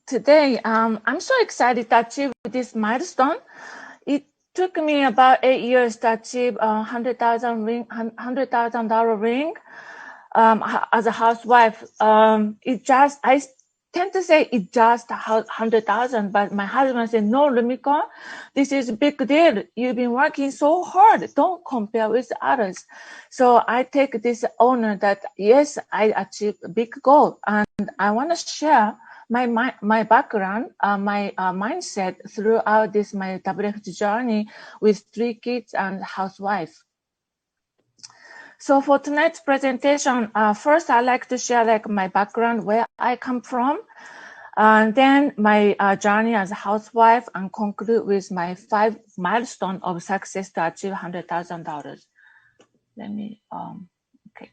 Today, I'm so excited to achieve this milestone. It took me about 8 years to achieve a $100,000 ring as a housewife. I tend to say it just 100,000, but my husband said, "No, Rumiko, this is a big deal. You've been working so hard. Don't compare with others." So I take this honor that yes, I achieved a big goal, and I want to share my background, my mindset throughout this my WFG journey with 3 kids and housewife. So for tonight's presentation, first I'd like to share my background, where I come from, and then my journey as a housewife, and conclude with my 5 milestones of success to achieve $100,000. Let me, okay.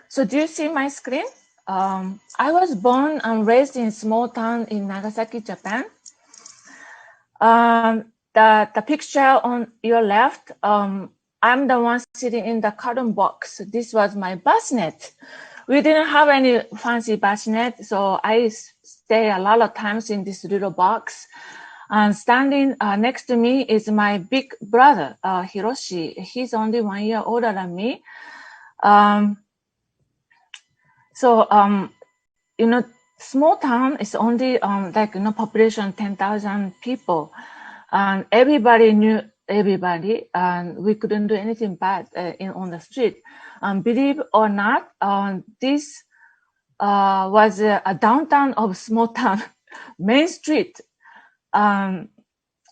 So do you see my screen? I was born and raised in a small town in Nagasaki, Japan. The picture on your left, I'm the one sitting in the carton box. This was my bassinet. We didn't have any fancy bassinet, so I stay a lot of times in this little box. And standing next to me is my big brother, Hiroshi. He's only 1 year older than me. Small town is only population 10,000 people, and everybody knew everybody, and we couldn't do anything bad on the street. Believe or not, this was a downtown of small town, Main Street.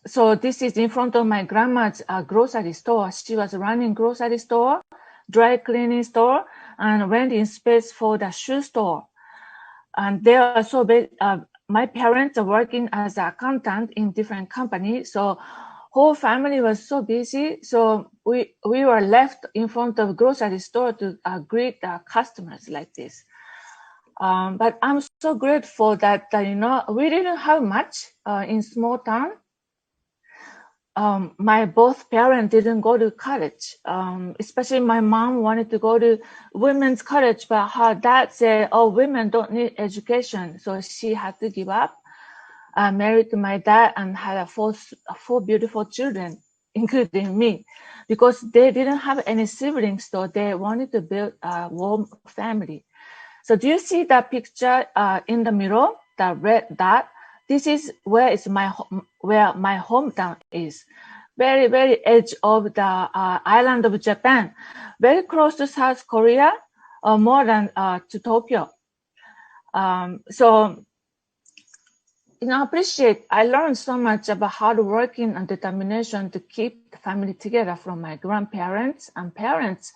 So this is in front of my grandma's grocery store. She was running grocery store, dry cleaning store, and renting space for the shoe store. And they are so big. My parents are working as an accountant in different companies, so whole family was so busy. So we were left in front of grocery store to greet customers like this. But I'm so grateful that we didn't have much in small town. My both parents didn't go to college. Especially my mom wanted to go to women's college, but her dad said, "Oh, women don't need education," so she had to give up. Married to my dad and had four beautiful children, including me, because they didn't have any siblings, so they wanted to build a warm family. So do you see that picture in the middle, the red dot? This is where my hometown is. Very, very edge of the island of Japan, very close to South Korea, more than to Tokyo. I learned so much about hard working and determination to keep the family together from my grandparents and parents.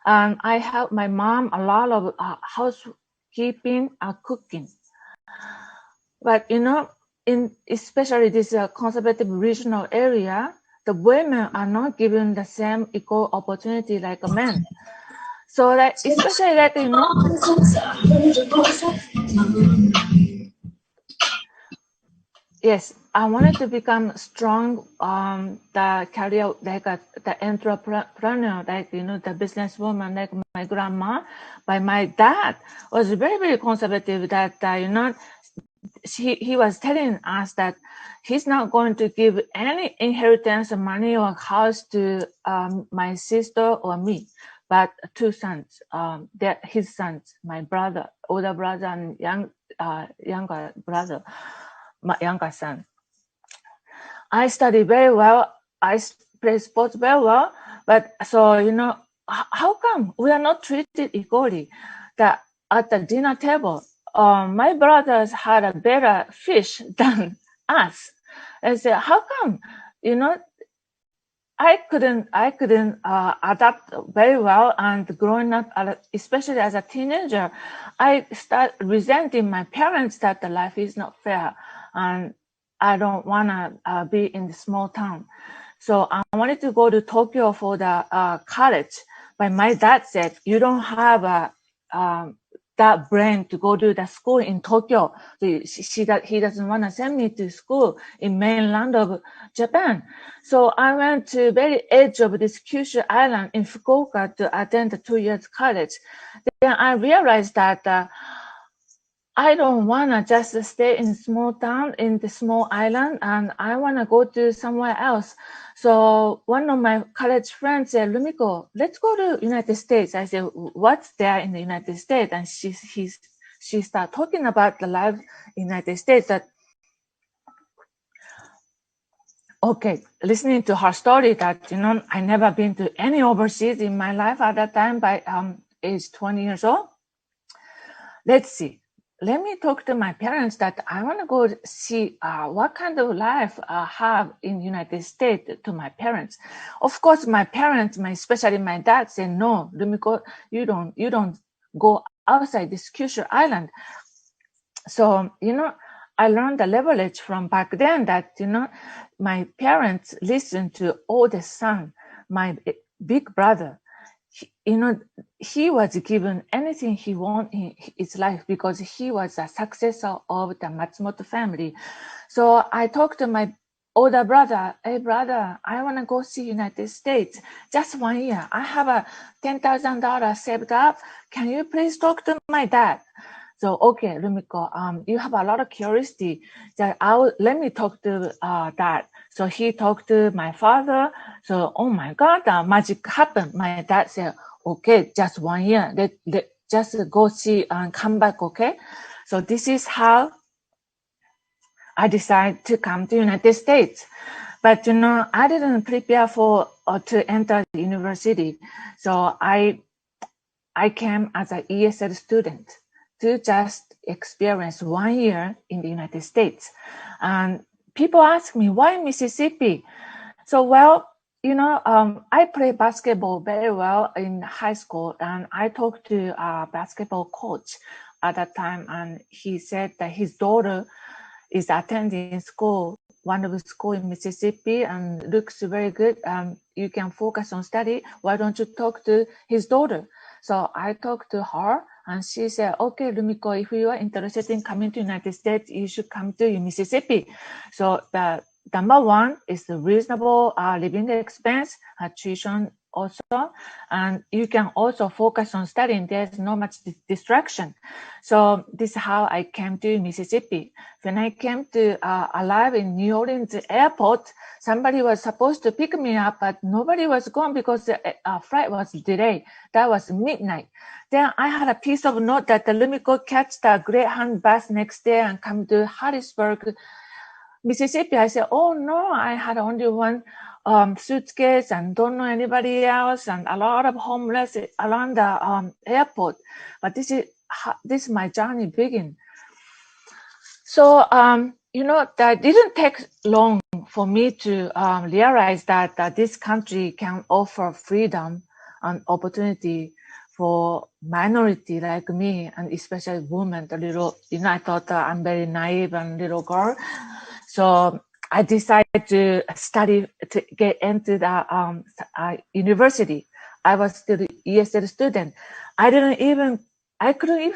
And I helped my mom a lot of housekeeping and cooking. But especially this conservative regional area, the women are not given the same equal opportunity like men. So especially yes, I wanted to become strong, the career, the entrepreneur, the businesswoman, like my grandma. But my dad was very, very conservative, that, he was telling us that he's not going to give any inheritance, money, or house to my sister or me, but 2 sons, his sons, my brother, older brother, and younger brother. My younger son. I study very well. I play sports very well. But so, how come we are not treated equally? That at the dinner table, my brothers had a better fish than us. I said, how come? I couldn't adapt very well, and growing up, especially as a teenager, I start resenting my parents that the life is not fair, and I don't want to be in the small town. So I wanted to go to Tokyo for the college, but my dad said, "You don't have that brain to go to the school in Tokyo." So he doesn't want to send me to school in mainland of Japan. So I went to very edge of this Kyushu island in Fukuoka to attend the 2 years college. Then I realized that I don't wanna just stay in small town in the small island, and I wanna go to somewhere else. So one of my college friends said, Rumiko, let's go to United States. I said, what's there in the United States? And she started talking about the life in the United States. That okay, listening to her story that I never been to any overseas in my life at that time by age 20 years old. Let's see. Let me talk to my parents that I want to go see what kind of life have in United States to my parents. Of course, my parents, especially my dad, said no, Rumiko, you don't go outside this Kyushu island. So I learned the leverage from back then that my parents listened to oldest son, my big brother. He was given anything he wanted in his life because he was a successor of the Matsumoto family. So I talked to my older brother, hey brother, I want to go see United States just 1 year. I have a $10,000 saved up. Can you please talk to my dad? So, okay, Rumiko, you have a lot of curiosity. Let me talk to dad. So he talked to my father. So, oh my God, magic happened. My dad said, okay, just 1 year. Let just go see and come back, okay? So this is how I decided to come to United States. But, I didn't prepare for to enter the university. So I came as an ESL student to just experience 1 year in the United States. And people ask me, why Mississippi? So, well, I played basketball very well in high school, and I talked to a basketball coach at that time, and he said that his daughter is attending school, one of the school in Mississippi, and looks very good. You can focus on study. Why don't you talk to his daughter? So I talked to her, and she said, okay, Rumiko, if you are interested in coming to United States, you should come to Mississippi. So the number one is the reasonable living expense, tuition also, and you can also focus on studying. There's not much distraction. So this is how I came to Mississippi. When I came to arrive in New Orleans airport, somebody was supposed to pick me up, but nobody was going because the flight was delayed. That was midnight. Then I had a piece of note that the Rumiko catch the Greyhound bus next day and come to Harrisburg, Mississippi. I said, oh no, I had only one suitcase and don't know anybody else, and a lot of homeless around the airport. But this is my journey begin. So that didn't take long for me to realize that this country can offer freedom and opportunity for minority like me, and especially women. I thought I'm very naive and little girl. So I decided to study to get into the university. I was still an ESL student. I couldn't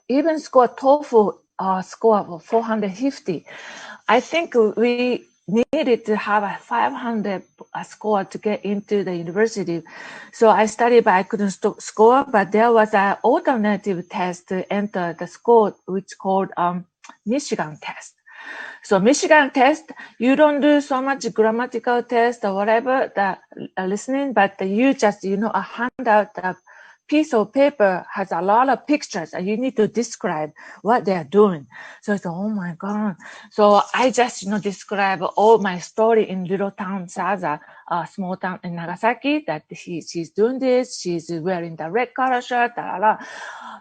even score TOEFL score of 450. I think we needed to have a 500 score to get into the university. So I studied, but I couldn't score. But there was an alternative test to enter the school, which called Michigan test. So Michigan test, you don't do so much grammatical test or whatever, the listening, but you just, a handout, a piece of paper has a lot of pictures and you need to describe what they're doing. So it's, oh my God. So I just, describe all my story in little town Saza, a small town in Nagasaki, that she's doing this, she's wearing the red color shirt,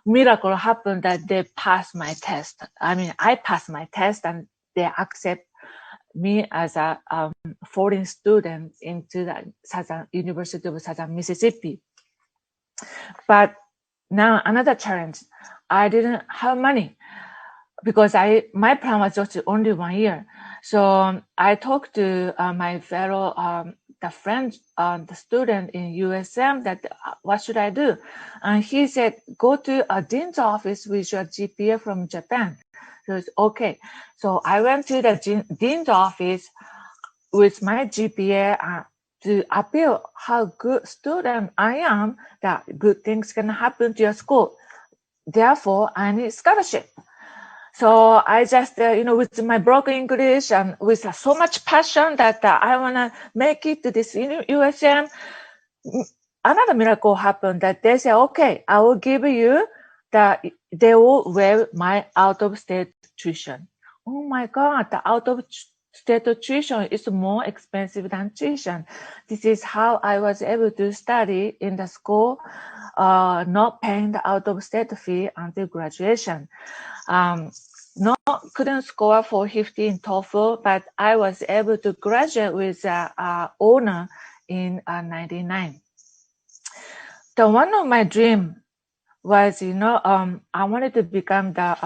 miracle happened that they passed my test. I passed my test and they accept me as a foreign student into the University of Southern Mississippi. But now another challenge, I didn't have money because my plan was just only 1 year. So I talked to my fellow the friend, the student in USM, that what should I do? And he said, go to a dean's office with your GPA from Japan. So it's okay. So I went to the dean's office with my GPA to appeal how good student I am, that good things can happen to your school. therefore I need scholarship. So I just, with my broken English and with so much passion that I want to make it to this USM, another miracle happened that they say, okay, I will give you they will waive my out-of-state tuition. Oh my God, the out-of-state tuition is more expensive than tuition. This is how I was able to study in the school, not paying the out-of-state fee until graduation. Couldn't score 450 in TOEFL, but I was able to graduate with honor in 99. So one of my dream was, I wanted to become the,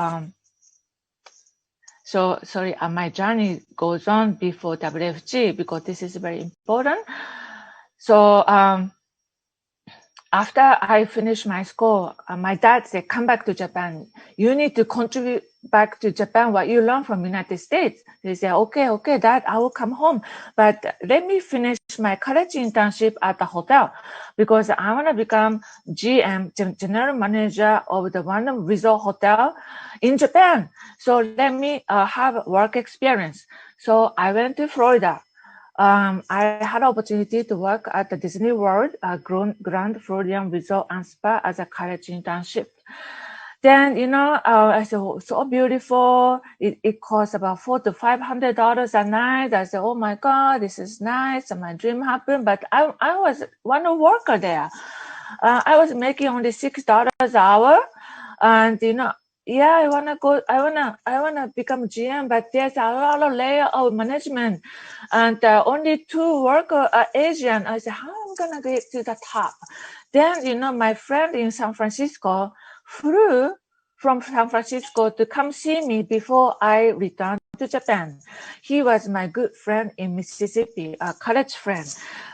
my journey goes on before WFG because this is very important. So after I finished my school, my dad said, come back to Japan. You need to contribute back to Japan what you learned from United States. They said, okay, Dad, I will come home. But let me finish my college internship at the hotel because I want to become GM, general manager of the one resort hotel in Japan. So let me have work experience. So I went to Florida. I had an opportunity to work at the Disney World, Grand Floridian Resort and Spa as a college internship. Then, I said, oh, so beautiful. It costs about $400 to $500 a night. I said, oh my God, this is nice. And my dream happened. But I was one worker there. I was making only $6 an hour. And, yeah, I wanna become GM, but there's a lot of layer of management, and only 2 workers are Asian. I said, how am I gonna get to the top? Then, my friend in San Francisco flew from San Francisco to come see me before I returned to Japan. He was my good friend in Mississippi, a college friend,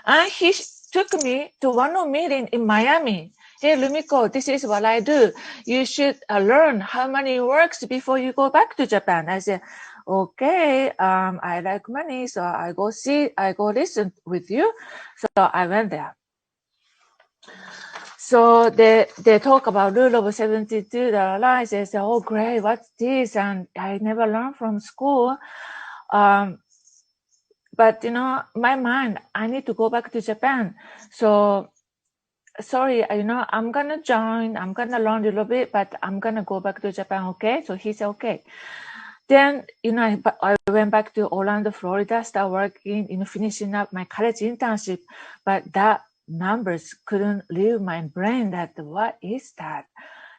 and he took me to one meeting in Miami. Hey, Rumiko, this is what I do. You should learn how money works before you go back to Japan. I said, okay, I like money, so I go listen with you. So I went there. So they talk about rule of 72. I say, oh, great, what's this? And I never learned from school. But, my mind, I need to go back to Japan. So sorry, I'm going to join. I'm going to learn a little bit, but I'm going to go back to Japan, okay? So he said, okay. Then, I went back to Orlando, Florida, start working, finishing up my college internship. But that numbers couldn't leave my brain that, what is that?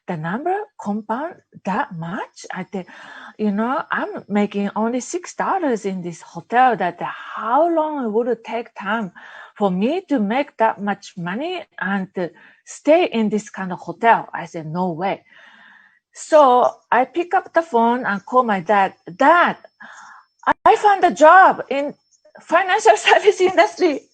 The number compound that much? I think, I'm making only $6 in this hotel. That how long would it take time for me to make that much money and stay in this kind of hotel? I said, no way. So I pick up the phone and call my dad. Dad, I found a job in financial service industry.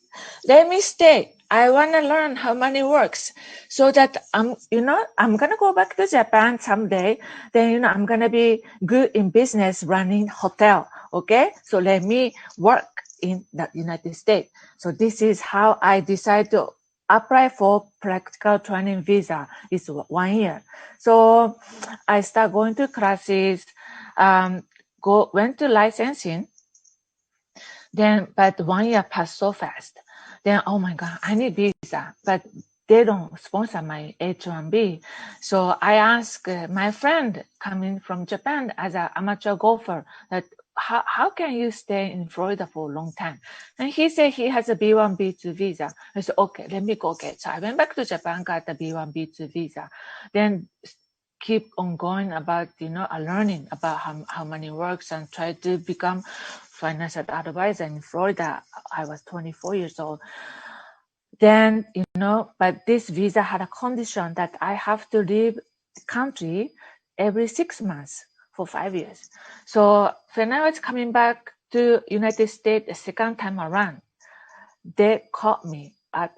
Let me stay. I want to learn how money works so that I'm going to go back to Japan someday. Then, I'm going to be good in business running hotel. Okay. So let me work in the United States. So this is how I decided to apply for practical training visa. It's 1 year. So I start going to classes, went to licensing. Then, but 1 year passed so fast. Then, oh my God, I need visa, but they don't sponsor my H-1B. So I asked my friend coming from Japan as an amateur golfer that how can you stay in Florida for a long time? And he said he has a B1, B2 visa. I said, okay, let me go get. So I went back to Japan, got the B1, B2 visa. Then keep on going about, learning about how money works and try to become financial advisor in Florida. I was 24 years old. Then, but this visa had a condition that I have to leave the country every 6 months for 5 years. So when I was coming back to United States the second time around, they called me at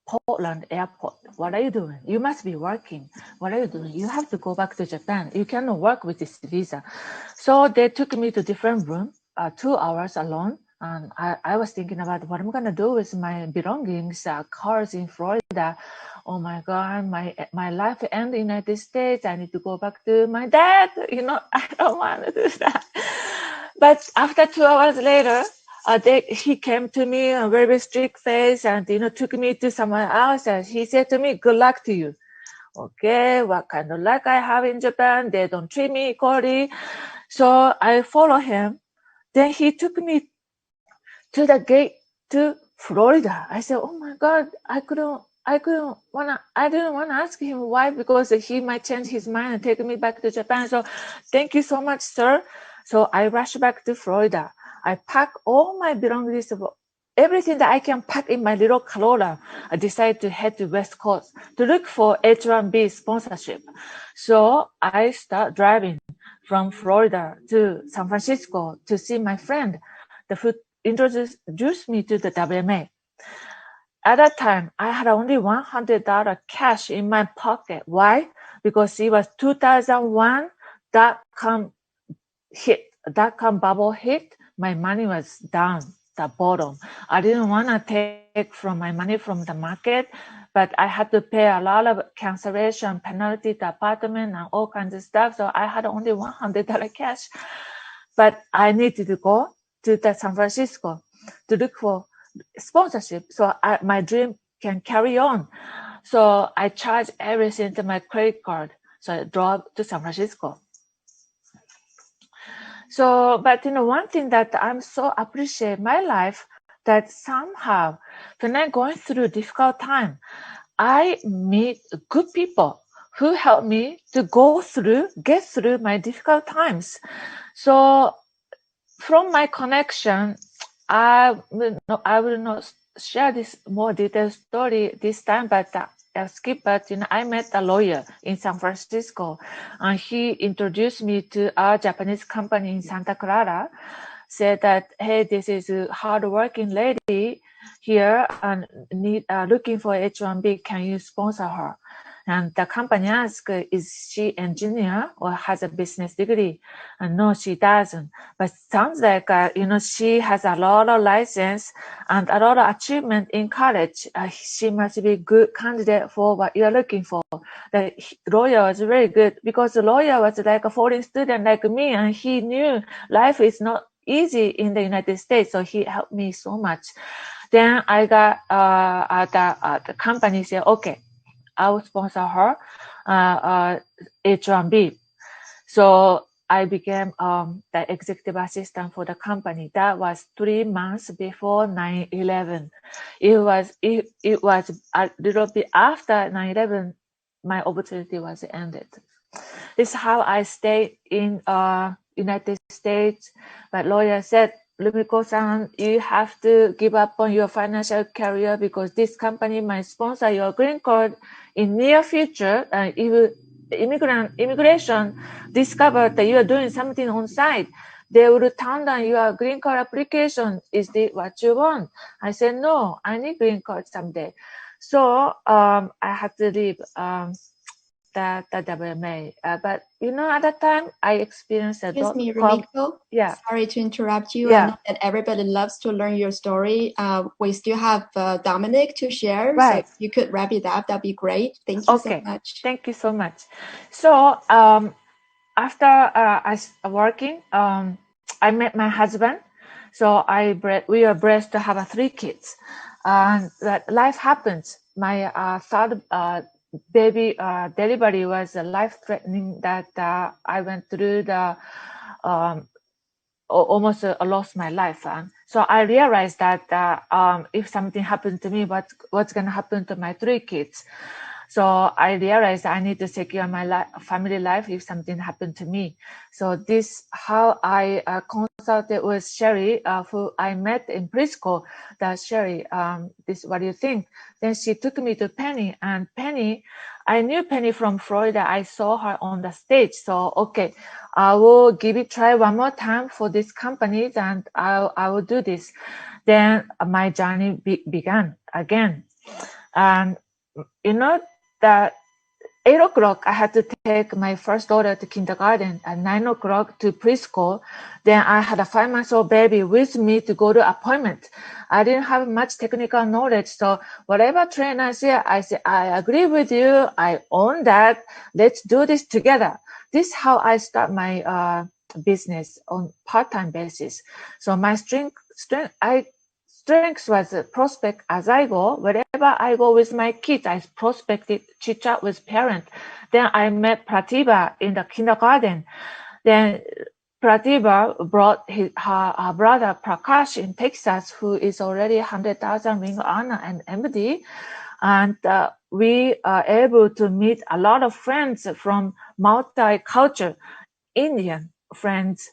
Portland airport. What are you doing? You must be working. What are you doing? You have to go back to Japan. You cannot work with this visa. So they took me to different room, 2 hours alone. And I was thinking about what I'm going to do with my belongings, cars in Florida. Oh my God, my life ends in the United States. I need to go back to my dad. I don't want to do that. But after 2 hours later, he came to me a very strict face and, took me to somewhere else. And he said to me, good luck to you. Okay, what kind of luck I have in Japan? They don't treat me equally. So I follow him. Then he took me to the gate to Florida. I said, oh my God, I didn't want to ask him why, because he might change his mind and take me back to Japan. So thank you so much, sir. So I rushed back to Florida. I packed all my belongings, everything that I can pack in my little Corolla. I decided to head to West Coast to look for H-1B sponsorship. So I start driving from Florida to San Francisco to see my friend, who introduced me to the WMA. At that time, I had only $100 cash in my pocket. Why? Because it was 2001 dot-com bubble hit. My money was down the bottom. I didn't want to take from my money from the market, but I had to pay a lot of cancellation penalty to apartment and all kinds of stuff. So I had only $100 cash, but I needed to go to San Francisco to look for sponsorship so my dream can carry on. So I charged everything to my credit card. So I drove to San Francisco. So, but one thing that I'm so appreciate my life, that somehow when I'm going through a difficult time, I meet good people who help me to get through my difficult times. So from my connection, I will not share this more detailed story this time, but I'll skip. But I met a lawyer in San Francisco, and he introduced me to a Japanese company in Santa Clara. Said that, hey, this is a hardworking lady here and looking for H-1B. Can you sponsor her? And the company asked, is she engineer or has a business degree? And no, she doesn't. But sounds like, she has a lot of license and a lot of achievement in college. She must be a good candidate for what you're looking for. The lawyer was very good, because the lawyer was like a foreign student like me, and he knew life is not easy in the United States. So he helped me so much. Then I got the company said, okay, I will sponsor her H-1B. So I became the executive assistant for the company. That was 3 months before 9/11. It was a little bit after 9/11. My opportunity was ended. This is how I stayed in United States. But lawyer said, Rumiko-san, you have to give up on your financial career because this company might sponsor your green card in near future. If immigration discovered that you are doing something on site, they will turn down your green card application. Is this what you want? I said, no, I need green card someday. So I had to leave the WMA. But at that time, I experienced a Excuse me, Rumiko. Yeah. Sorry to interrupt you. Yeah. I know that everybody loves to learn your story. We still have Dominic to share. Right. So if you could wrap it up, that'd be great. Thank you so much. Thank you so much. So after I working, I met my husband. So we are blessed to have 3 kids. And that life happens. My third baby delivery was life-threatening, that I went through the almost lost my life. And so I realized that if something happened to me, what's going to happen to my 3 kids? So I realized I need to secure my family life if something happened to me. So this how I consulted with Sherry, who I met in preschool. That Sherry, this what do you think? Then she took me to Penny, and Penny, I knew Penny from Florida. I saw her on the stage. So okay, I will give it a try one more time for this company, and I will do this. Then my journey began again, and that 8 o'clock, I had to take my first daughter to kindergarten. At 9 o'clock to preschool. Then I had a 5-month-old baby with me to go to appointment. I didn't have much technical knowledge. So whatever trainer said, I said, I agree with you. I own that. Let's do this together. This is how I start my business on part-time basis. So my strength was prospect as I go. Wherever I go with my kids, I prospected, chit chat with parents. Then I met Pratibha in the kindergarten. Then Pratibha brought her brother Prakash in Texas, who is already 100,000 ring honor and MD. And we are able to meet a lot of friends from multicultural, Indian friends,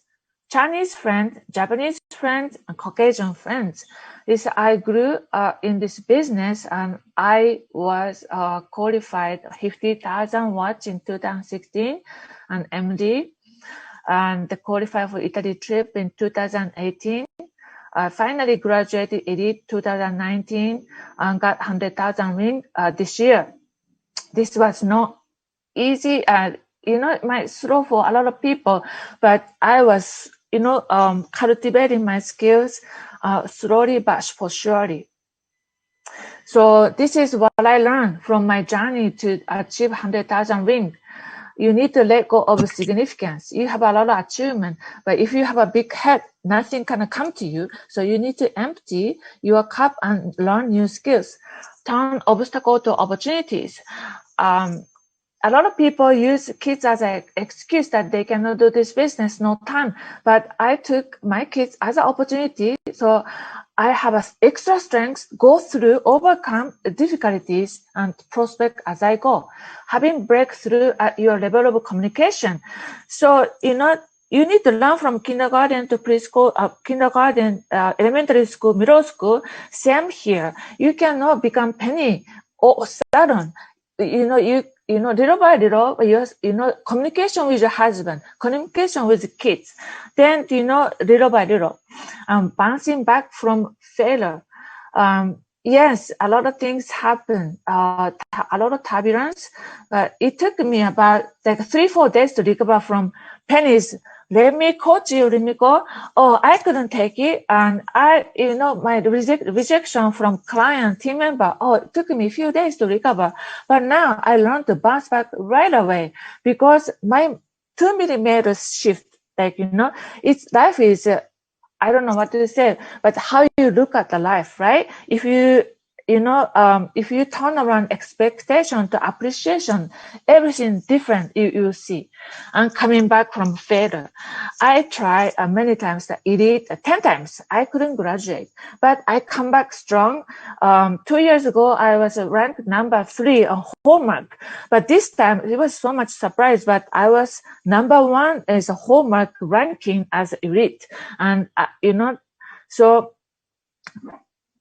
Chinese friends, Japanese friends, and Caucasian friends. I grew in this business, and I was qualified 50,000 watts in 2016, and MD, and qualified for Italy trip in 2018. I finally graduated Elite 2019 and got 100,000 ring this year. This was not easy, and it might slow for a lot of people, but I was cultivating my skills slowly but for surely. So this is what I learned from my journey to achieve 100,000 ring. You need to let go of significance. You have a lot of achievement, but if you have a big head, nothing can come to you. So you need to empty your cup and learn new skills. Turn obstacle to opportunities. A lot of people use kids as an excuse that they cannot do this business, no time. But I took my kids as an opportunity. So I have an extra strength, go through, overcome difficulties, and prospect as I go. Having breakthrough at your level of communication. So, you need to learn from kindergarten to preschool, elementary school, middle school. Same here. You cannot become penny or sudden. Little by little, communication with your husband, communication with kids, then, little by little, bouncing back from failure. Yes, a lot of things happen, a lot of turbulence, but it took me about 3-4 days to recover from pennies. Let me coach you, Rumiko. Oh, I couldn't take it. And my rejection from client, team member, it took me a few days to recover. But now I learned to bounce back right away because my 2 millimeters shift, life is, I don't know what to say, but how you look at the life, right? If you turn around expectation to appreciation, everything different you see. And coming back from failure, I tried many times the elite, 10 times. I couldn't graduate, but I come back strong. 2 years ago, I was ranked number 3 on Hallmark, but this time it was so much surprise, but I was number 1 as a Hallmark ranking as elite. And, so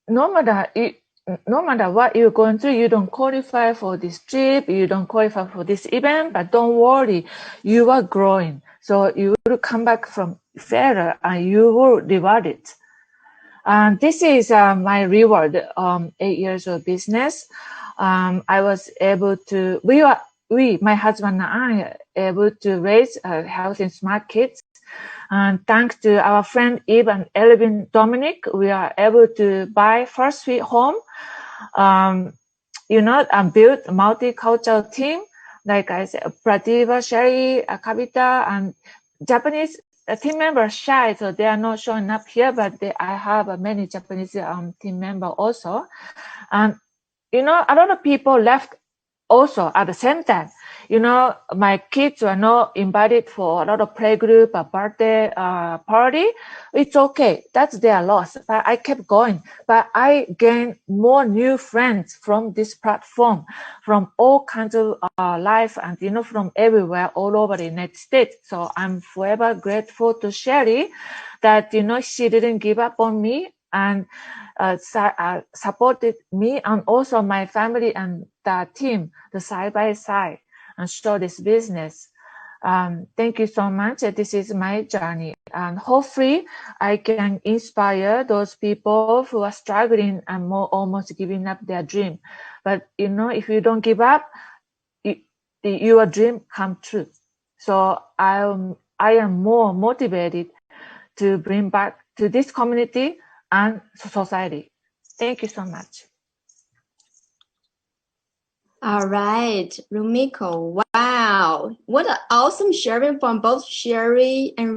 no matter what you're going through, you don't qualify for this trip, you don't qualify for this event, but don't worry, you are growing. So you will come back from failure and you will reward it. And this is my reward, 8 years of business. I was able to, my husband and I, able to raise healthy and smart kids. And thanks to our friend Eve and Elvin Dominic, we are able to buy first sweet home, and build a multicultural team. Like I said, Pratibha, Sherry, Kavita, and Japanese team members shy, so they are not showing up here, but I have many Japanese team members also. And, a lot of people left also at the same time. My kids were not invited for a lot of playgroup or birthday party. It's okay. That's their loss. But I kept going. But I gained more new friends from this platform, from all kinds of life and, from everywhere, all over the United States. So I'm forever grateful to Sherry that, she didn't give up on me and supported me and also my family and the team, the side by side, and show this business. Thank you so much. This is my journey, and hopefully I can inspire those people who are struggling and almost giving up their dream. But if you don't give up, your dream come true. So I am more motivated to bring back to this community and society. Thank you so much. All right, Rumiko. Wow, what an awesome sharing from both Sherry and